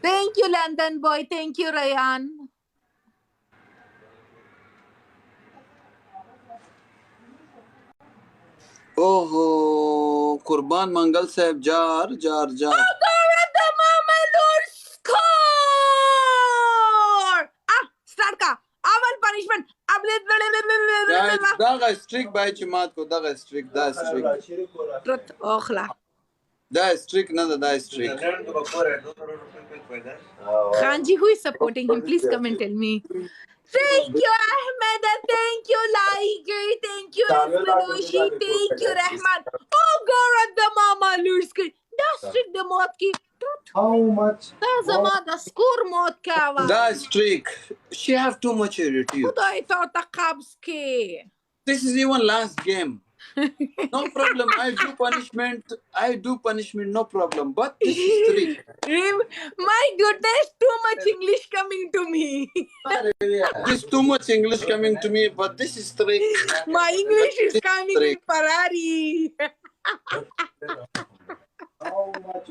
Thank you, London boy. Thank you, Ryan. Oh, Kurban Mangal Sahib, jar. The mama lord score. Start ka. Our punishment. Daga strict by Chimat ko, daga strict, da strict. Truth. Okhla. Da strict, nada da strict. Khanji, who is supporting him? Please come and tell me. Thank you, Ahmed. Thank you, Liger. Thank you, Esmanoshi. Thank you, Rahman. Oh, God, the mama lose. That's strict the mod ki. How much? That's a mod. The score mod kawa. Da strict. She have too much attitude. Khuda ito takabs ki. This is even last game. No problem. I do punishment, no problem. But this is strict. My goodness, too much English coming to me. There's too much English coming to me, but this is strict. My English is coming in Ferrari. How much?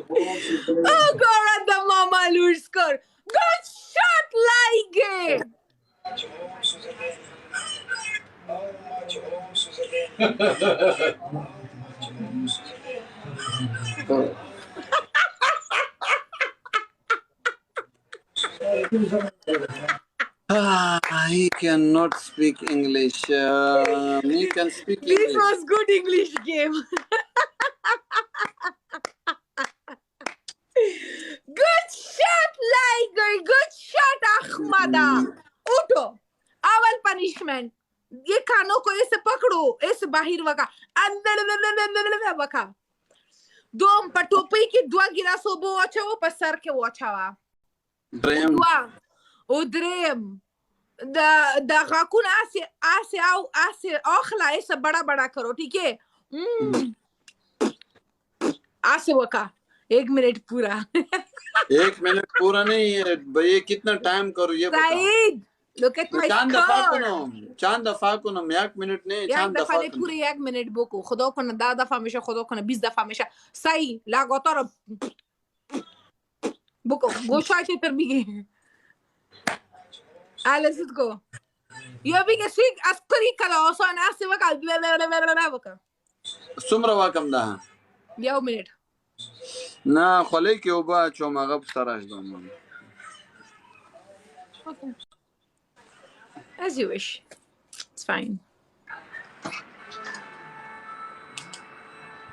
Oh, God, the mama lose score. Good shot, Liger. He cannot speak English. He can speak This English. was good English game. Good shot, Liger. Good shot, Ahmada. Uto. Our punishment. ये कानों को ऐसे पकड़ो, ऐसे बाहर वका, अंदर वका. Dom patopi ki dua गिलासों बो अच्छा वो पसर के वो अच्छा वा. Dream. Dua. Udrem. Da गाकुन आसे आओ आसे ओखला ऐसा बड़ा करो ठीक है. आसे वका. 1 मिनट पूरा. 1 मिनट पूरा नहीं है भाई. कितना टाइम करो ये बता. Said, look at my चांद दफा को ना 1 मिनट नहीं. चांद दफा ने पूरी 1 मिनट बको खुदा को ना 10 दफा हमेशा खुदा को ना 20 दफा हमेशा सही लगातार बको गोशाते termigi alles go yo vi que sig askori kala oso na se vaka سمره واکم ده. 1 minute نه خلی کې وبا چوم هغه په سراج دوم. okay as you wish, it's fine.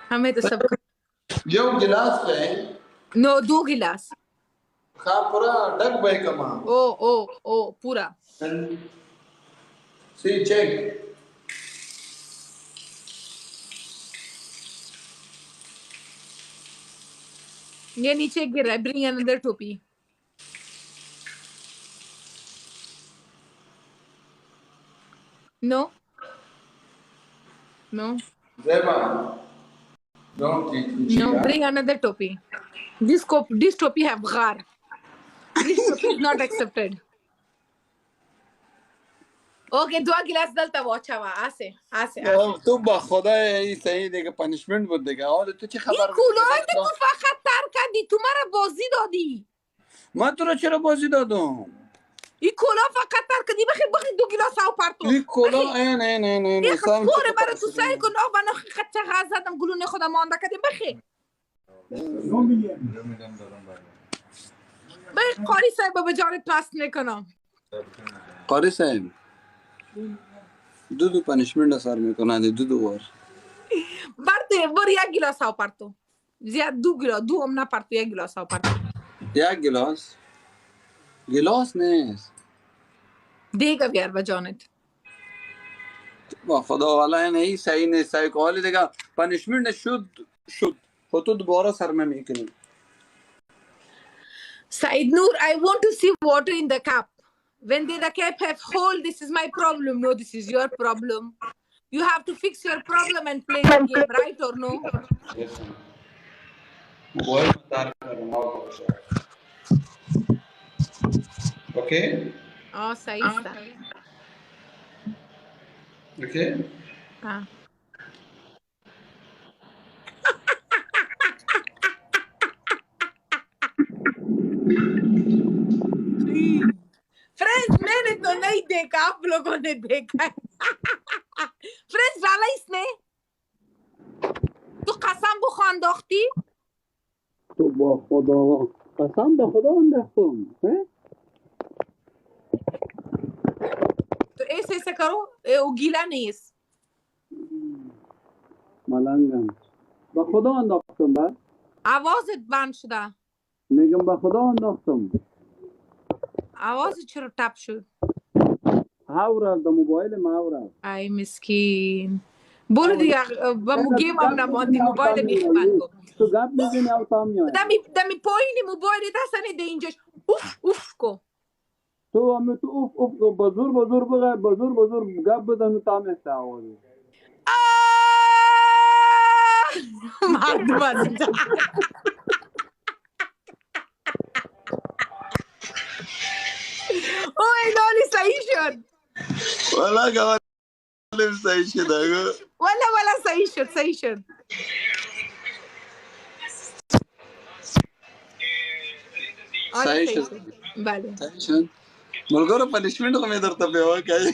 हमें तो सब یو ګلاس په no 2 गिलास खा पूरा डग भाई कमा. ओ पूरा सी चेक. ये नीचे गिर रहा है. bring another टोपी. no Zeeba, don't eat. no bring another topi. This topi have ghar. This topi is not accepted. Okay, 2 गिलास dalta wo acha wa ase تو با خدا این صحیح دیگه پنیشمنت بود دیگه. حالا تو چه خبر؟ این کلاه تو فقط تر کردی. تو مرا بازی دادی. من تو رو چرا بازی دادم؟ این کلاه فقط تر کردی. بخی 2 गिलास आओ پارتو. این کلاه نه سام پوره برای تو سعی کن. آه بنا خط چه زدم گلونه خودم مانده کردی. بخی بخی قاری صاحب به جانت پاس نکنم. قاری صاحب دو پنیشمنت سر میکنه. دو بار برده بر 1 गिलास आओ پارتو. زیاد 2 गिलास دو هم نه پارتو. 1 गिलास आओ پارتو. 1 गिलास نیست دیگه بیار به جانت. با خدا والا این صحیح نیست. صحیح که حالی دیگه پنیشمنت شد خود تو دوباره سر میکنی. Said Noor, I want to see water in the cup. When the cap have hole, this is my problem. No, this is your problem. You have to fix your problem and play the game, right or no? Okay? Oh, Said. Okay? देखा आप लोगों ने देखा फ्रेंड्स डाला इसने تو قسم بخوا انداختی تو با خدا قسم به خدا انداختم تو ایسه کرو او گیله نیست ملنگم به خدا انداختم بعد آوازت بند شده میگم به خدا انداختم آوازت چرا تپ شد هاورا در موبایل ما هاورا ای مسکین برو دیگه با گیم هم نماندی موبایل میخواد تو گپ میزنی او تا میاد دمی پایینی موبایل دستنی ده اینجاش اوف کو تو هم تو اوف بزرگ بغیر گپ بزن تا میسته آواز مردم از اینجا اوه لالی صحیح شد والا گوالم صحیح شد والا صحیح شد صحیح شد بله صحیح شد ملګرو پنیشمنت خو مې درته به وکړي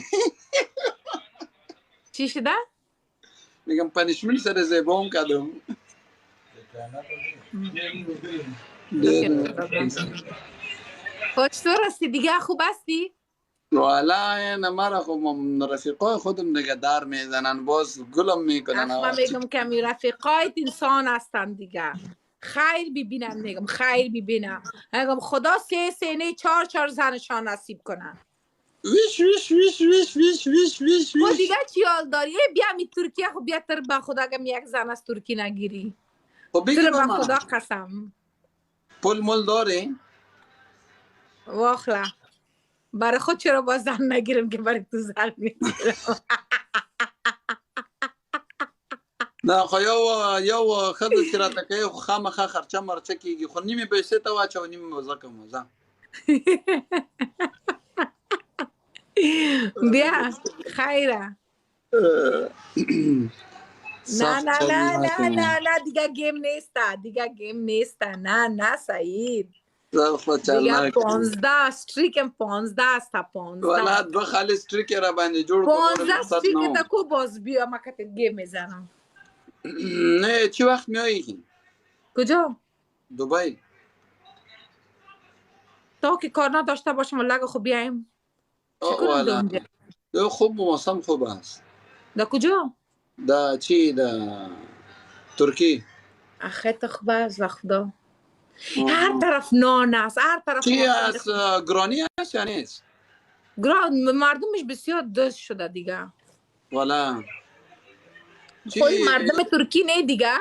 چی شده؟ میگم پنیشمنت سره زیبا هم کردم چطور هستی دیگه خوب هستی؟ والا نمارا خب رفیقای خودم دیگه در میزنن باز گلم میکنن من میگم که می رفیقایت انسان هستن دیگه خیر ببینن میگم خدا 3 سینه 4 زنشان نصیب کنن ویش خب دیگه چی حال داری بیا می ترکیه خب بیا تر با خدا اگه یک زن از ترکی نگیری خب بگی با با خدا قسم پول مول داری؟ واخلا برای خود چرا با زن نگیرم که برای تو زن میگیرم نه خو یو خدای چې راته کوي خو خامخا خرچه مرچه کېږي خو نیمې پیسې ته واچو نیمې مزه کوم ځه بیا خیره نه دیگه گیم نیسته نه سعید دیگه 15 استریکم 15 است 15 والا دو خالی استریک را باندې جوړ کوم 15 استریک تا کو باز بیا ما کته گیم میزنم نه چی وقت میایی کجا دبی تا که کار نداشته باشم لگه خوب بیایم والا دو خوب موسم خوب است دا کجا دا چی دا ترکی خیلی خوب است خدا هر طرف نان است هر طرف چی از گرانی است یا نیست مردمش بسیار دست شده دیگه والا خود مردم ترکی نه دیگه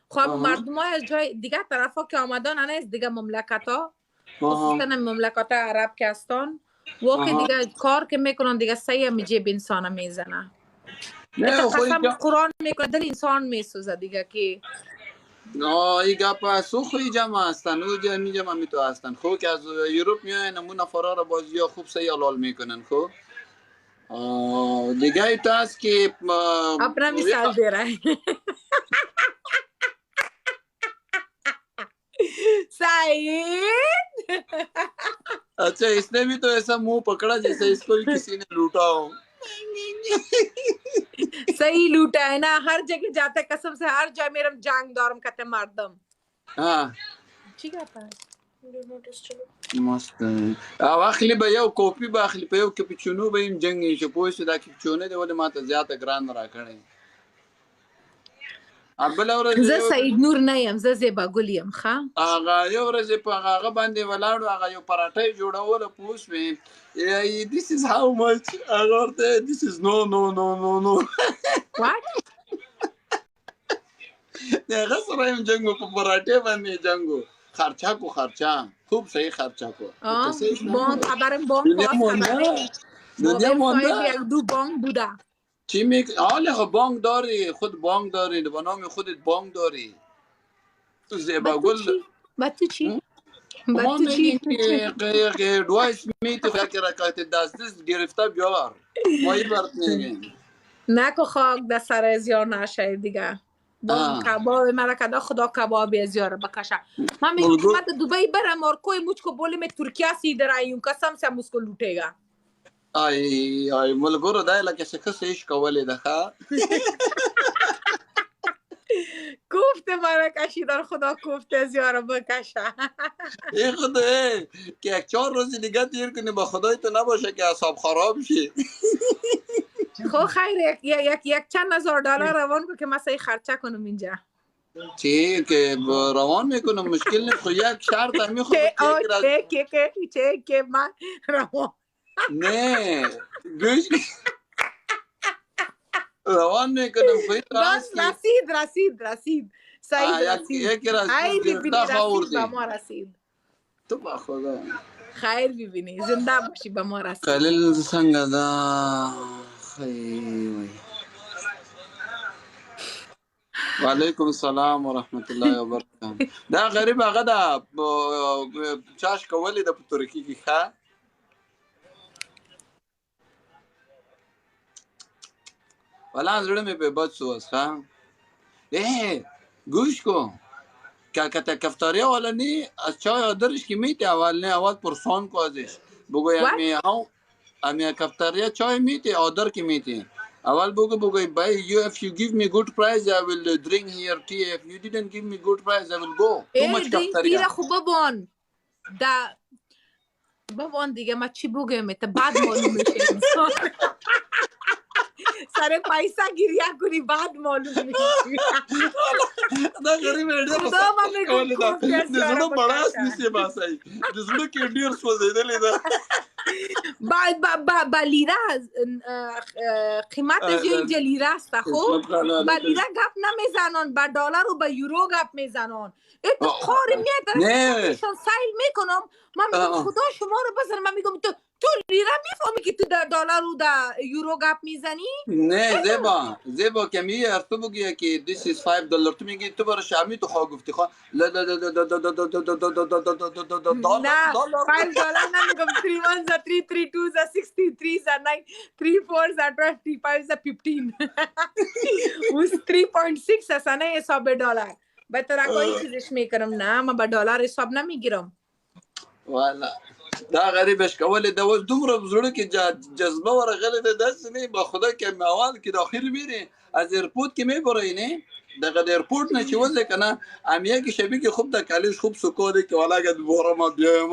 خب مردم های از جای دیگه طرف ها که آمدن نیست دیگه مملکت ها خصوصا مملکت عرب که هستن واقع دیگه کار که میکنن دیگه سعی میجیب انسان میزنه قسم قرآن میکنه دل انسان میسوزه دیگه که ای گپا سو خوی جمع هستن او جمع می تو هستن خو که از یوروپ میاین نمون نفرا را بازی ها خوب سی حلال میکنن خو دیگه ای تو هست که اپنا مثال دے رہا ہے سعید اچھا اس نے بھی تو ایسا منہ پکڑا جیسے اس کو بھی کسی نے لوٹا ہو صحیح لوٹا ہے نا ہر جگہ جاتا ہے قسم سے ہر جگہ میرا جانگ دارم کہتے مردم ہاں چی کہتا ہے مست او اخلی به یو کوپی به اخلی په یو کپچونو به ایم جنگی چې پوه شو دا کپچونه دی ولې ماته زیاته ګران را کړی ابل ورځ زه سعید نور نه یم زه زیبا ګل یم ښه هغه یو ورځ په هغه باندې ولاړو هغه یو پراټه جوړول پوه شوې this is how much هغه ورته this is no what هغه سره یم جنگو په پراټه باندې جنگو خرچا خوب صحیح خرچا کو بانک خبرم بانک دنیا مونده یک دو بانک بوده چی حالا خب بانک داری خود بانک داری به نام خودت بانک داری تو زیبا گل با تو چی؟ دوایش میتی خواهی که رکایت دستیز گرفته بیار مایی برد میگیم نکو خاک در سر ازیار نشه دیگه با کباب مرکده خدا کباب ازیار بکشه من میگم من دبی برم اور کوئی مجھ کو بوله میں ترکیه سی ادھر آئی ہوں قسم سے ہم اس کو لوٹے گا آی ملګرو دا لکه شکست ایش کولې ده ښه کوفته مرا کشیدن خدا کوفته از یارو بکشه ای خدا که یک 4 روز دیگه دیر کنی با خدای تو نباشه که اعصاب خراب شی خب خیر یک چند هزار دلار روان کو که مثلا خرچه کنم اینجا چی که روان میکنم مشکل نیست خو یک شرط هم میخوام که من روان نه گوش روان میکنم خو بس رسید صحیح رسید یکی رسید ببینی رسید به ما رسید تو با خدا خیر ببینی زنده باشی به ما رسید قلیل څنګه دا خیر وعلیکم السلام ورحمت الله وبرکاته دا غریب هغه دا چاش کولی د ترکی کې ښه ولا زړه مې به بد سو ښه گوش کن که کفتاریا والا نی از چای آدرش که میتی اول نه اول پرسان کو ازش بگوی امی کفتاریا چای میتی آدر که میتی اول بگوی بای you if you give me good price I will drink here tea if you didn't give me good price I will go too much کفتاریا خوب ببان ببان دیگه ما چی بگم تا بعد معلوم میشه انسان سر پیسه گیریه کنی بعد معلوم میشه دا غریب ایډیا خدا ما میگم د زړه بڑاس نسی باسای د زړه کې ډیر سوځیدلې ده با لیره قیمت اینجا لیره است خب با لیره گپ نمیزنن با دلار و با یورو گپ میزنن تو قاری میاد سایل میکنم من میگم خدا شما رو بزن من میگم تو لیره میفهمی که تو دلار و یورو گپ میزنی نه زیبا که میگه تو بگی که this is $5 تو میگی تو برای شامی تو خواه گفتی خواه نه $5 نمیگم 3 1 3 3 2 63 9 3 4 25 15 اوز 3.6 است نه حساب دلار به طرح کوئی چیزش میکنم نه من با دلار حساب نمیگیرم والا دا غریبش کولی دا اوس دومره زړه کې جذبه ورغلې ده داسې نه به خدا کې موال کې داخل میری از ایرپورت کې میبرای نه دغه د ایرپورت نه چې وځي کنه امیه کې شبیه کې خوب د کالج خوب سکوده که والا گد بورا ما بیایم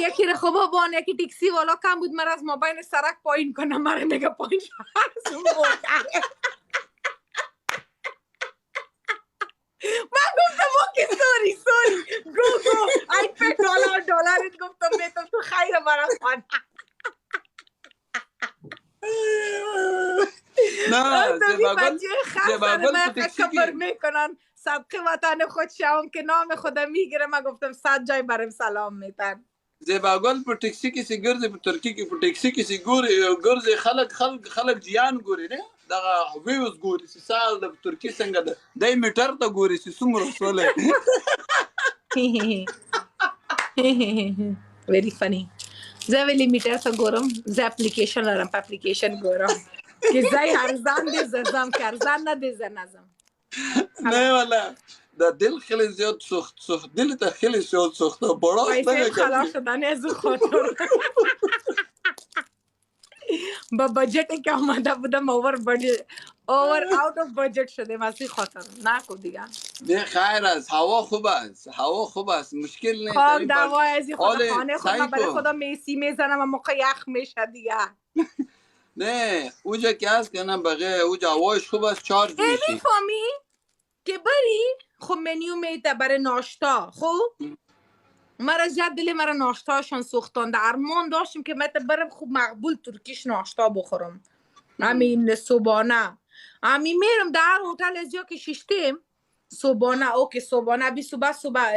یکی خوب بان یکی تاکسی والا کم بود من از مابین سرک پایین کنم من میگه پایین من گفتم اوکی سوری گو I pay $1 گفتم میتونم تو خیر برا خانه نه زیبا گل خبر میکنن صدقه وطن خود شوم که نام خودم میگیره من گفتم 100 جای برم سلام میتن زیبا گل په ټیکسي کې سي ګرځي په ترکی کې په ټیکسي کې سي ګرځي خلک جیان ګوري نه دغه ویوز ګوري سي سال د ترکی څنګه ده دای میټر ته ګوري سي څومره سولې very funny زه ویلی میټر ته ګورم زه اپلیکیشن لرم په اپلیکیشن ګورم که زای ارزان دي زم که ارزان نه دي زنازم نه والا دا دل خیلی زیاد سوخت دل تا خیلی زیاد سوخته براست پیسه خلاص شدن از خاطر با بجت که آمده بودم اوور اوت اف بجت شده واسه خاطر نکو دیگه نه خیر است هوا خوب است مشکل نیست خب دوا از خانه خود من برای خدا میسی میزنم و موقع یخ میشه دیگه نه اوجا که هست که نه بقیه اوجا هواش خوب است چارج میشی میفهمی که بری خب منیو میده برای ناشتا خب مرا زیاد دلی مرا ناشتاشون سوختان در ارمان داشتیم که من برم خوب مقبول ترکیش ناشتا بخورم همین صبحانه همین میرم در هتل از یا که ششتیم صبحانه اوکی صبحانه بی صبح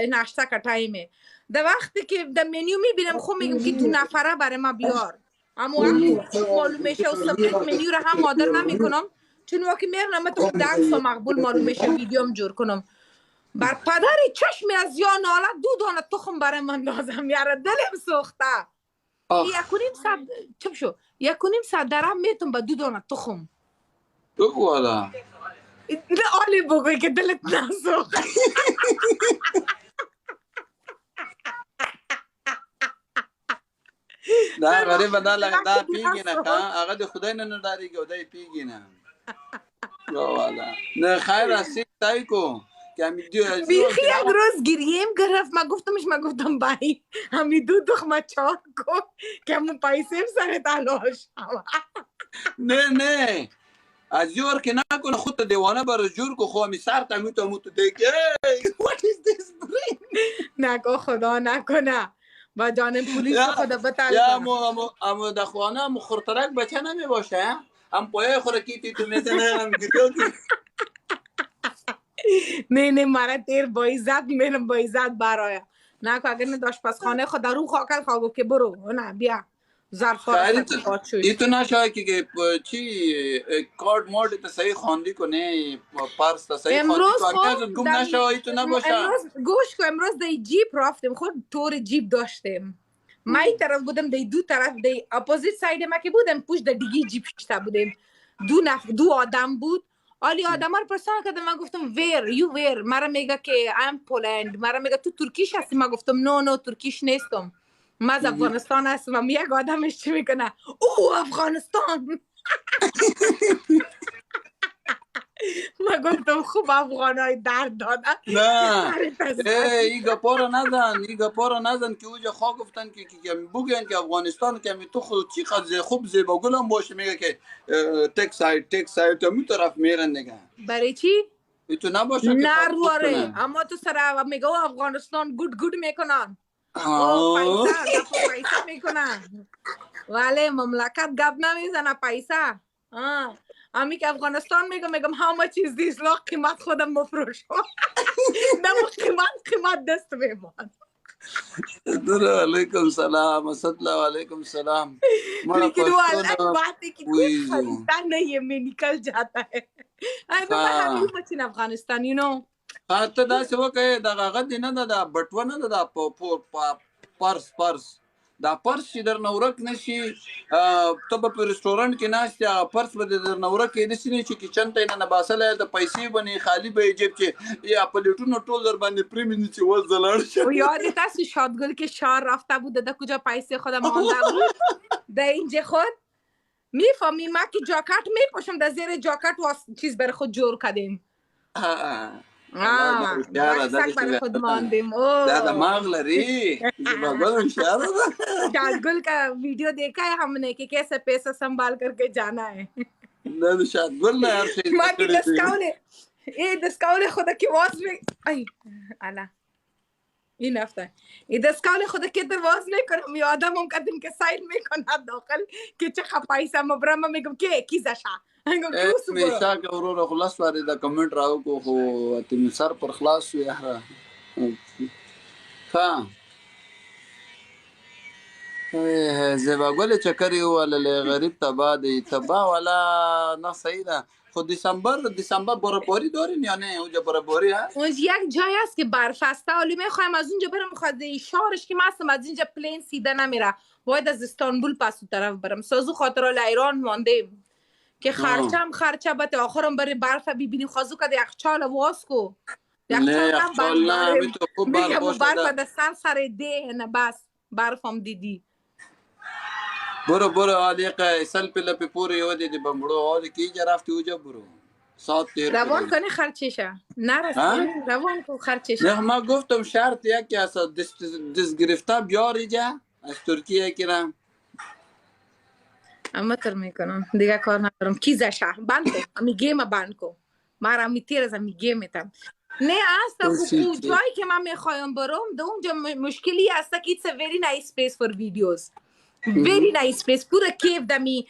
ناشتا کا تایمه در وقتی که در منیو میبینم خب میگم که 2 نفره برای ما بیار اما معلوم میشه و سپریت منیو رو هم آدر نمیکنم چون وقتی میرم من تو درس و مقبول معلوم میشه ویدیوم جور کنم بر پدر چشمی از یا ناله 2 دانه تخم برای من لازم یاره دلم سوخته 1.5 ساعت درم میتونم با 2 دانه تخم بگو والا آلی بگوی که دلت نسوخت دا غریب دا پیږي نه هغه د خدای نه نداری که خدای پیږي نه والا نه خیر است تایکو که بیخی یک روز گریم گرفت ما گفتم بایی همی دو دخمه چار کن که همون پیسیم سر تلاش نه از یور که نکنه خودت دیوانه برای جور که خواهمی سر تمیتو دیگه what is this brain نکن خدا نکنه با جانم پولیس خدا بتال یا امو دخوانه امو خورترک بچه نمی باشه هم پایه خورکی تو میزنه هم گیتو نه مرا تیر با عزت میرم با عزت برایا نکن اگر نداشت پس خانه خود رو خاکر خواه گفت که برو نه بیا ظرفا ایتو نشای که چی کارد مورد تا صحیح خواندی کنه پارس تا صحیح خواندی کنه گم نشای ایتو نباشه گوش کو امروز دی جیپ رفتیم خود طور جیپ داشتیم ما این طرف بودم دی دو طرف دی اپوزیت ساید ما که بودم پشت دیگه جیپ شتا بودیم دو آدم بود آلی آدم ها رو پرسان کردم من گفتم ویر مرا میگه که ام پولند مرا میگه تو ترکیش هستی من گفتم نو ترکیش نیستم من از افغانستان هستم یک آدمش چی میکنه او افغانستان من گفتم خوب افغانای درد دادن نه ای گپا رو نزن که اوجا خواه گفتن که بگین که افغانستان که تو خود چی خود خوب زیبا گلم باشه میگه که تک ساید تا می طرف میرن نگه برای چی؟ تو نباشه نه رواره اما تو سر میگه افغانستان گود میکنن پیسا میکنن ولی مملکت گپ نمیزنه پیسا امی که افغانستان میگم how much is this لاخ قیمت خودم مفروش نمو قیمت دست میمان علیکم سلام اسد علیکم سلام لیکن وہ الگ بات ہے کہ کوئی خریدتا نہیں ہے میں نکل جاتا ہے همین بچین افغانستان you know ته داسې وکړې دغه هغه دې نه ده دا بټوه نه ده دا پرس دا پرس چې درنه ورک نه شي ته به په رسټورانټ کې ناست یې هغه پرس به دې درنه ورک کړي داسې نه چې کچن ته یې نه باسلی د پیسې به نه خالي به یې جیب کې یا پلیټونه ټول در باندې پرېمینځي چې وز لاړ شي یادت است شادگل که شار رفته بود در کجا پیسه خودم مانده بود در اینجا خود میفهمی ما که جاکت میپوشم در زیر جاکت چیز برای خود جور کردیم سک برای خود ماندیم دا دماغ لري بگل شهر شادگل کا ویڈیو دیکھا ہے ہم نے کہ کیسے پیسہ سنبھال کر کے جانا ہے نه شادگل نه هر شي ما کی دسکاونه خدا کی واز می ای الا این هفته این دسکاونه خدا کی در واز میکنم یادم کردم که سایل میکنه داخل که چه خپایسا مبرم میگم که کی زشا میشا که ورور خلاص واره دا کمنٹ راو کو خو تم سر پر خلاص وي هره ها زیبا گل چکری ولا غریب تبا ولا نه صحیح ده خود دسامبر برابری دارین یا نه اونجا برابری هست اونجا یک جای است که برف است ولی میخوایم از اونجا برم خود شهرش که ما از اینجا پلین سیده نمیره باید از استانبول پس طرف برم سازو خاطر ایران مانده که خرچه بات آخرم برای برف ببینیم خازو که یخچال واس کو یخچال نه می تو خوب برف باشه برف ده سر ده نه بس برف هم دیدی برو علیقه سل پلا پی پوری یادی دی بمبرو حالی که اینجا رفتی اوجا برو ساعت تیر روان کنی خرچشه نرستی روان کن خرچشه نه ما گفتم شرط یکی اصلا دست گرفته بیاری جا از ترکیه کرم اما تر میکنم دیگه کار ندارم کیزشه بند کن امی گیم بند کن مارا امی تیر از امی گیمتم نه اصلا خوب جایی که من میخوایم برم ده اونجا مشکلی هست که it's a very nice place for videos very nice place پورا کیف دمی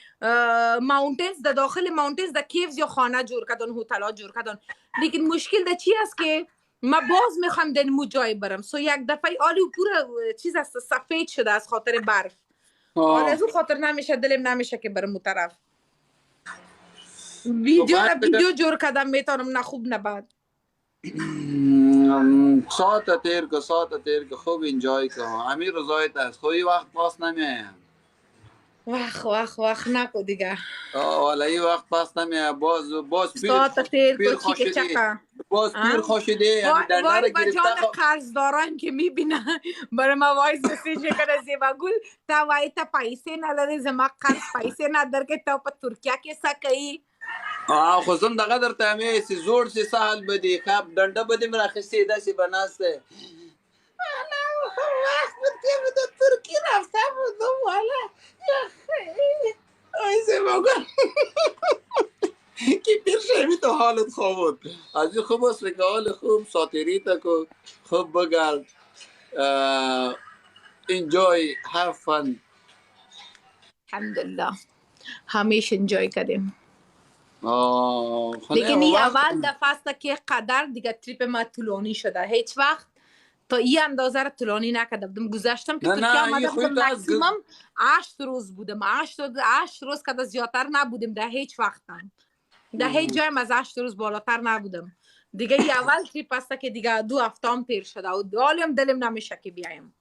ماونتینز در داخل ماونتینز در کیفز یا خانه جور کردن هتل جور کردن لیکن مشکل ده چی است که ما باز میخوام در مو جای برم سو یک دفعه آلی پورا چیز است سفید شده از خاطر برف آلی از اون خاطر نمیشه دلم نمیشه که برم اون طرف ویدیو جور کردم میتونم نه خوب نه بد ساعت تیر که خوب انجای که امیر رضایت است خوی وقت پاس نمیایم وقت نکو دیگه. والا این وقت پس نمیه باز ساعت تیر پیر کو چی که خوشیده چکا. باز پیر خوشیده یعنی وای دنده رو با گرفته جان قرضداران که میبینه برای ما وایس مسیج کنه زیبا گل تا وای تا پیسه نداری زما قرض پیسه ندار که تا په ترکیه کې سکئی. خو زم دغه درته همې سي زوړ سي سهل بدی خب دنده بدی مرا خسته داسې بناسته د ترکی رفته بودم والا ای زیبا گل که پیر شمی تو حالت خوب بود از این خوب است که حال خوب ساتیری تکو خوب بگرد enjoy have fun الحمدلله همیشه انجوی کردیم. خونه لیکن این وقت اول دفعه است که قدر دیگه تریپ ما طولانی شده. هیچ وقت تا این اندازه را طولانی نکردم. گذاشتم که ترکیه آمده بودم مکسیمم 8 روز بودم. 8 روز که زیادتر نبودیم در هیچ وقت. در هیچ جایم از 8 روز بالاتر نبودم. دیگه این اول تریپ است که دیگه 2 هفته هم پیر شده و حالیم دلم نمیشه که بیایم.